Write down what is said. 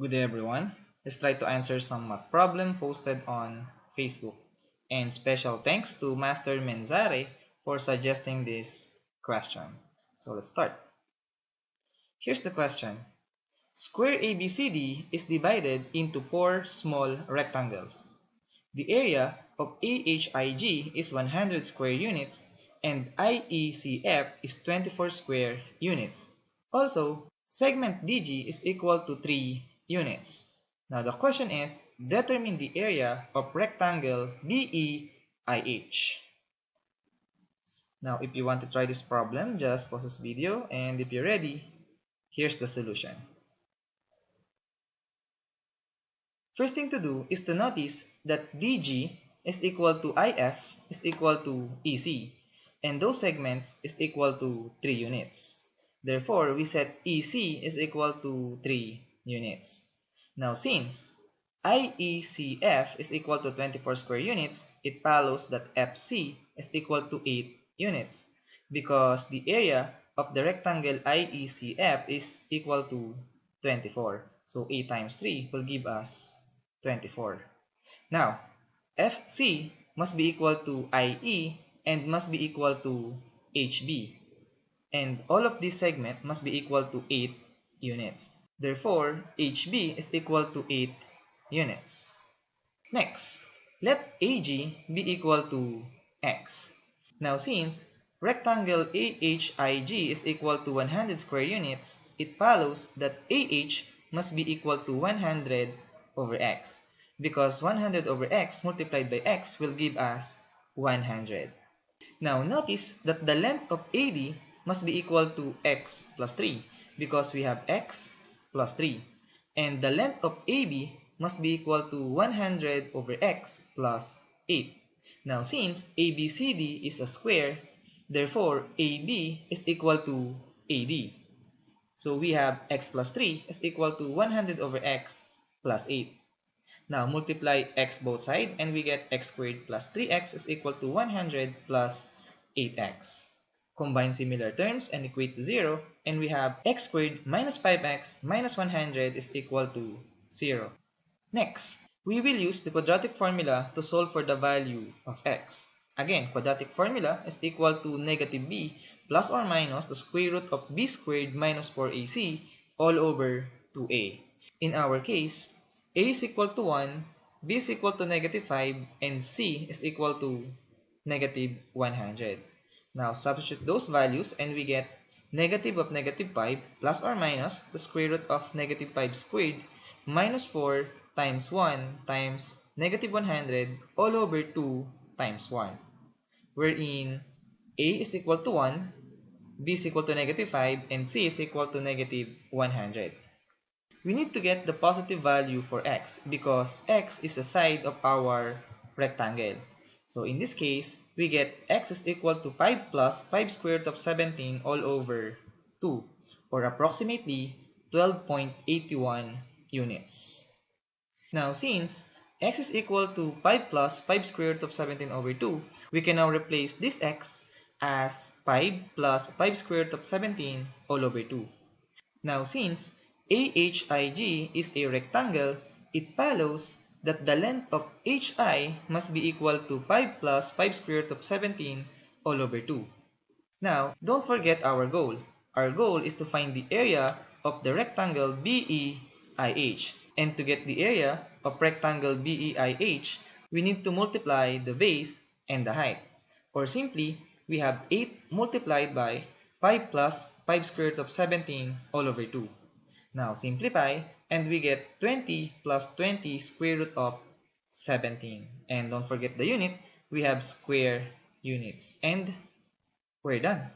Good day everyone. Let's try to answer some math problem posted on Facebook. And special thanks to Master Menzare for suggesting this question. So let's start. Here's the question. Square ABCD is divided into 4 small rectangles. The area of AHIG is 100 square units and IECF is 24 square units. Also, segment DG is equal to 3 units. Now the question is, determine the area of rectangle BEIH. Now if you want to try this problem, just pause this video, and if you're ready, here's the solution. First thing to do is to notice that DG is equal to IF is equal to EC, and those segments is equal to 3 units. Therefore, we set EC is equal to 3 units. Now, since IECF is equal to 24 square units, it follows that FC is equal to 8 units because the area of the rectangle IECF is equal to 24. So 8 times 3 will give us 24. Now, FC must be equal to IE and must be equal to HB. And all of these segments must be equal to 8 units. Therefore, HB is equal to 8 units. Next, let AG be equal to X. Now, since rectangle AHIG is equal to 100 square units, it follows that AH must be equal to 100 over X, because 100 over X multiplied by X will give us 100. Now, notice that the length of AD must be equal to X plus 3, because we have X plus 3. And the length of AB must be equal to 100 over X plus 8. Now, since ABCD is a square, therefore AB is equal to AD. So we have X plus 3 is equal to 100 over X plus 8. Now multiply X both sides and we get X squared plus 3X is equal to 100 plus 8X. Combine similar terms and equate to 0, and we have X squared minus 5X minus 100 is equal to 0. Next, we will use the quadratic formula to solve for the value of X. Again, quadratic formula is equal to negative b plus or minus the square root of b squared minus 4ac all over 2a. In our case, a is equal to 1, b is equal to negative 5, and c is equal to negative 100. Now, substitute those values and we get negative of negative 5 plus or minus the square root of negative 5 squared minus 4 times 1 times negative 100 all over 2 times 1, wherein a is equal to 1, b is equal to negative 5, and c is equal to negative 100. We need to get the positive value for x because x is the side of our rectangle. So in this case, we get x is equal to 5 plus 5 square root of 17 all over 2, or approximately 12.81 units. Now, since x is equal to 5 plus 5 square root of 17 over 2, we can now replace this x as 5 plus 5 square root of 17 all over 2. Now, since AHIG is a rectangle, it follows that the length of HI must be equal to 5 plus 5 square root of 17 all over 2. Now, don't forget our goal. Our goal is to find the area of the rectangle BEIH. And to get the area of rectangle BEIH, we need to multiply the base and the height. Or simply, we have 8 multiplied by 5 plus 5 square root of 17 all over 2. Now simplify and we get 20 plus 20 square root of 17. And don't forget the unit, we have square units. And we're done.